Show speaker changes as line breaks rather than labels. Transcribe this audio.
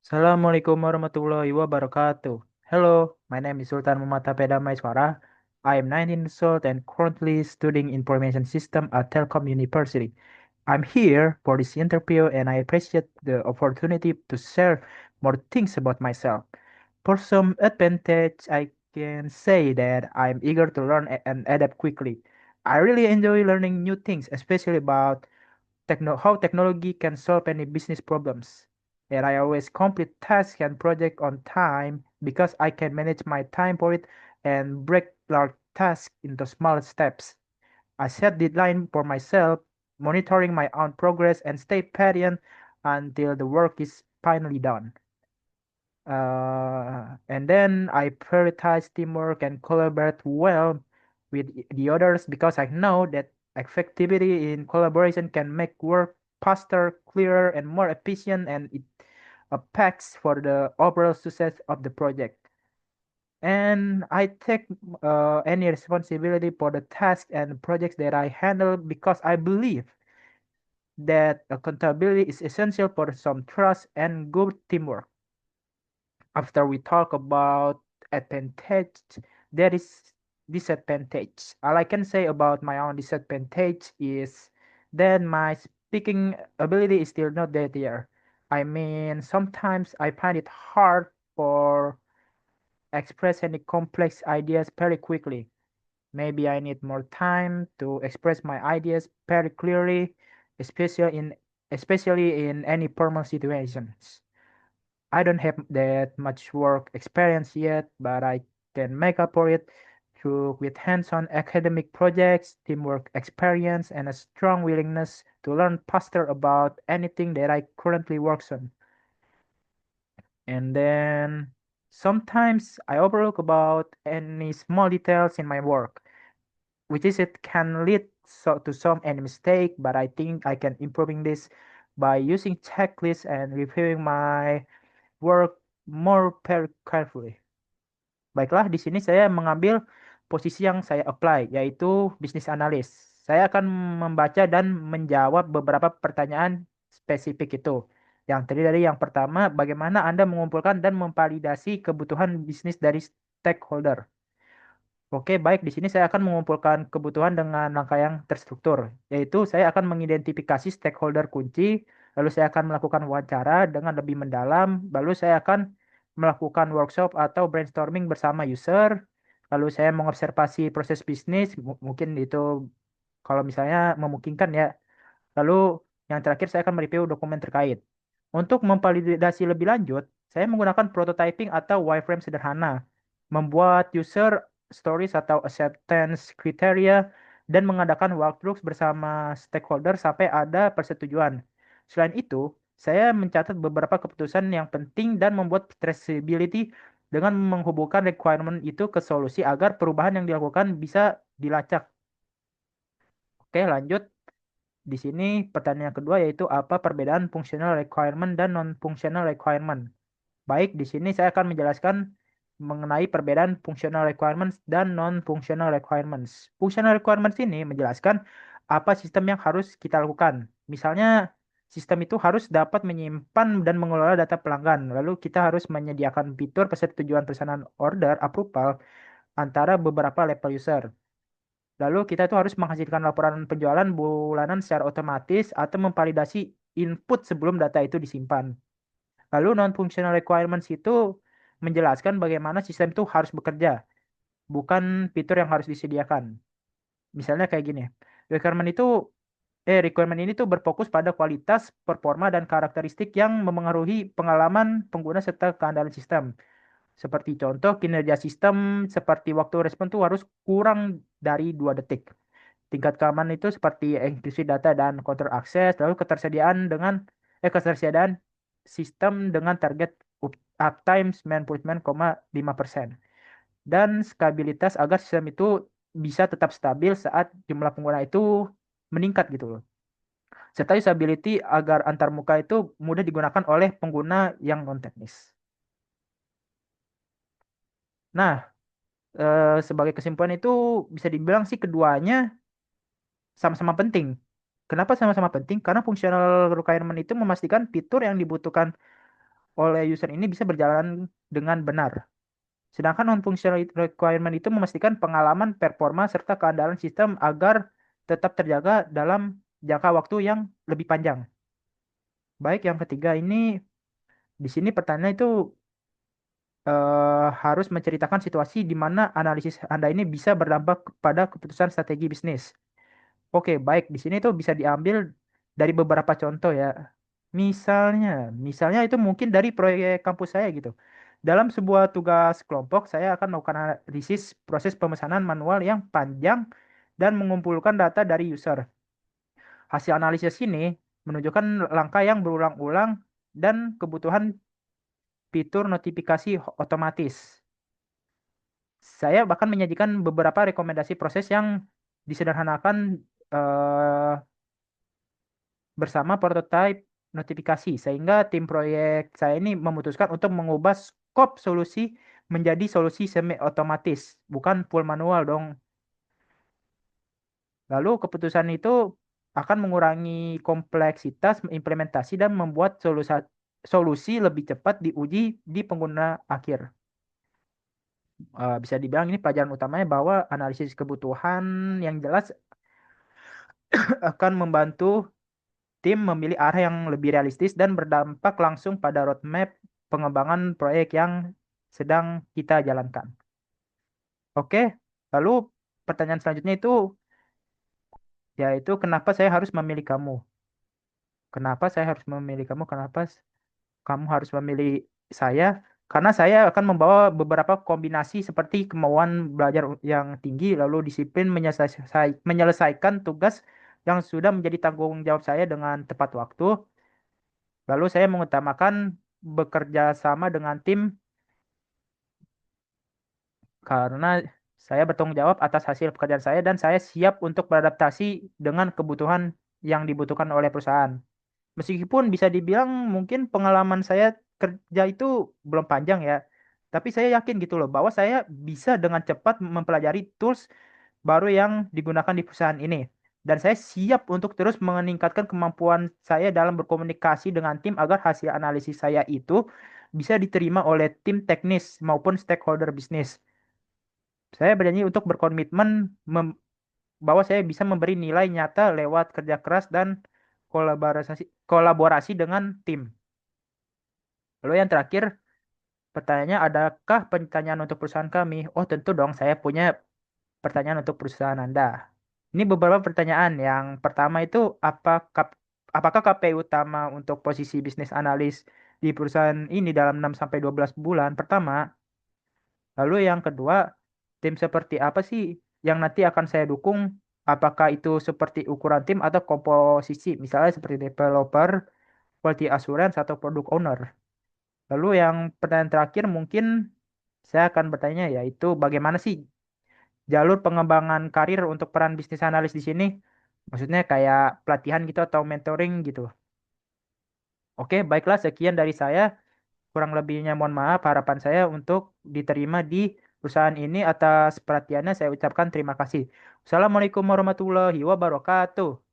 Assalamualaikum warahmatullahi wabarakatuh. Hello, my name is Sultan Muhammad Tapeda Maiswara. I am 19 years old and currently studying information system at Telkom University. I'm here for this interview and I appreciate the opportunity to share more things about myself. For some advantage, I can say that I'm eager to learn and adapt quickly. I really enjoy learning new things, especially about how technology can solve any business problems. And I always complete tasks and projects on time because I can manage my time for it and break large tasks into small steps. I set deadline for myself, monitoring my own progress and stay patient until the work is finally done. And then I prioritize teamwork and collaborate well with the others because I know that effectivity in collaboration can make work faster, clearer, and more efficient, and it impacts for the overall success of the project. And I take any responsibility for the tasks and projects that I handle because I believe that accountability is essential for some trust and good teamwork. After we talk about advantage, there is disadvantage. All I can say about my own disadvantage is that my speaking ability is still not that there. I mean, sometimes I find it hard for express any complex ideas very quickly. Maybe I need more time to express my ideas very clearly, especially in especially in any formal situations. I don't have that much work experience yet, but I can make up for it through with hands-on academic projects, teamwork experience, and a strong willingness to learn faster about anything that I currently work on. And then sometimes I overlook about any small details in my work, which is it can lead to some any mistake, but I think I can improving this by using checklists and reviewing my work more carefully. Baiklah, di sini saya mengambil posisi yang saya apply, yaitu business analyst. Saya akan membaca dan menjawab beberapa pertanyaan spesifik itu. Yang terdiri dari yang pertama, bagaimana Anda mengumpulkan dan memvalidasi kebutuhan bisnis dari stakeholder? Oke, baik. Di sini saya akan mengumpulkan kebutuhan dengan langkah yang terstruktur, yaitu saya akan mengidentifikasi stakeholder kunci, lalu saya akan melakukan wawancara dengan lebih mendalam, lalu saya akan melakukan workshop atau brainstorming bersama user, lalu saya mengobservasi proses bisnis, mungkin itu kalau misalnya memungkinkan ya. Lalu yang terakhir saya akan mereview dokumen terkait. Untuk memvalidasi lebih lanjut, saya menggunakan prototyping atau wireframe sederhana, membuat user stories atau acceptance criteria, dan mengadakan walkthroughs bersama stakeholder sampai ada persetujuan. Selain itu, saya mencatat beberapa keputusan yang penting dan membuat traceability dengan menghubungkan requirement itu ke solusi agar perubahan yang dilakukan bisa dilacak. Oke, lanjut. Di sini pertanyaan kedua yaitu apa perbedaan functional requirement dan non-functional requirement. Baik, di sini saya akan menjelaskan mengenai perbedaan functional requirements dan non-functional requirements. Functional requirements ini menjelaskan apa sistem yang harus kita lakukan. Misalnya, sistem itu harus dapat menyimpan dan mengelola data pelanggan. Lalu kita harus menyediakan fitur persetujuan pesanan order approval antara beberapa level user. Lalu kita tuh harus menghasilkan laporan penjualan bulanan secara otomatis atau memvalidasi input sebelum data itu disimpan. Lalu non-functional requirements itu menjelaskan bagaimana sistem itu harus bekerja, bukan fitur yang harus disediakan. Misalnya kayak gini, requirement itu requirement ini tuh berfokus pada kualitas, performa, dan karakteristik yang memengaruhi pengalaman pengguna serta keandalan sistem. Seperti contoh, kinerja sistem seperti waktu respon tuh harus kurang dari 2 detik. Tingkat keamanan itu seperti enkripsi data dan kontrol akses, lalu ketersediaan sistem dengan target uptime 99,5%. Dan stabilitas agar sistem itu bisa tetap stabil saat jumlah pengguna itu meningkat gitu loh. Serta usability agar antarmuka itu mudah digunakan oleh pengguna yang non teknis. Nah, sebagai kesimpulan itu bisa dibilang sih keduanya sama-sama penting. Kenapa sama-sama penting? Karena functional requirement itu memastikan fitur yang dibutuhkan oleh user ini bisa berjalan dengan benar. Sedangkan non-functional requirement itu memastikan pengalaman, performa, serta keandalan sistem agar tetap terjaga dalam jangka waktu yang lebih panjang. Baik, yang ketiga ini di sini pertanyaan itu harus menceritakan situasi di mana analisis Anda ini bisa berdampak pada keputusan strategi bisnis. Oke, baik. Di sini tuh bisa diambil dari beberapa contoh ya. Misalnya, misalnya itu mungkin dari proyek kampus saya gitu. Dalam sebuah tugas kelompok, saya akan melakukan analisis proses pemesanan manual yang panjang dan mengumpulkan data dari user. Hasil analisis ini menunjukkan langkah yang berulang-ulang dan kebutuhan fitur notifikasi otomatis. Saya bahkan menyajikan beberapa rekomendasi proses yang disederhanakan eh, bersama prototipe notifikasi sehingga tim proyek saya ini memutuskan untuk mengubah skop solusi menjadi solusi semi otomatis, bukan full manual dong. Lalu keputusan itu akan mengurangi kompleksitas implementasi dan membuat solusi lebih cepat diuji di pengguna akhir. Bisa dibilang ini pelajaran utamanya bahwa analisis kebutuhan yang jelas akan membantu tim memilih arah yang lebih realistis dan berdampak langsung pada roadmap pengembangan proyek yang sedang kita jalankan. Oke, lalu pertanyaan selanjutnya itu yaitu kenapa saya harus memilih kamu? Kenapa saya harus memilih kamu? Kenapa kamu harus memilih saya? Karena saya akan membawa beberapa kombinasi seperti kemauan belajar yang tinggi, lalu disiplin menyelesaikan tugas yang sudah menjadi tanggung jawab saya dengan tepat waktu. Lalu saya mengutamakan bekerja sama dengan tim karena saya bertanggung jawab atas hasil pekerjaan saya dan saya siap untuk beradaptasi dengan kebutuhan yang dibutuhkan oleh perusahaan. Meskipun bisa dibilang mungkin pengalaman saya kerja itu belum panjang ya, tapi saya yakin gitu loh bahwa saya bisa dengan cepat mempelajari tools baru yang digunakan di perusahaan ini. Dan saya siap untuk terus meningkatkan kemampuan saya dalam berkomunikasi dengan tim agar hasil analisis saya itu bisa diterima oleh tim teknis maupun stakeholder bisnis. Saya berjanji untuk berkomitmen bahwa saya bisa memberi nilai nyata lewat kerja keras dan kolaborasi dengan tim. Lalu yang terakhir, pertanyaannya, adakah pertanyaan untuk perusahaan kami? Oh, tentu dong, saya punya pertanyaan untuk perusahaan Anda. Ini beberapa pertanyaan. Yang pertama itu, apakah KPI utama untuk posisi bisnis analis di perusahaan ini dalam 6 sampai 12 bulan pertama? Lalu yang kedua, tim seperti apa sih yang nanti akan saya dukung? Apakah itu seperti ukuran tim atau komposisi, misalnya seperti developer, quality assurance, atau product owner? Lalu yang pertanyaan terakhir mungkin saya akan bertanya yaitu bagaimana sih jalur pengembangan karir untuk peran bisnis analis di sini? Maksudnya kayak pelatihan gitu atau mentoring gitu. Oke, baiklah sekian dari saya. Kurang lebihnya mohon maaf. Harapan saya untuk diterima di perusahaan ini atas perhatiannya saya ucapkan terima kasih. Assalamualaikum warahmatullahi wabarakatuh.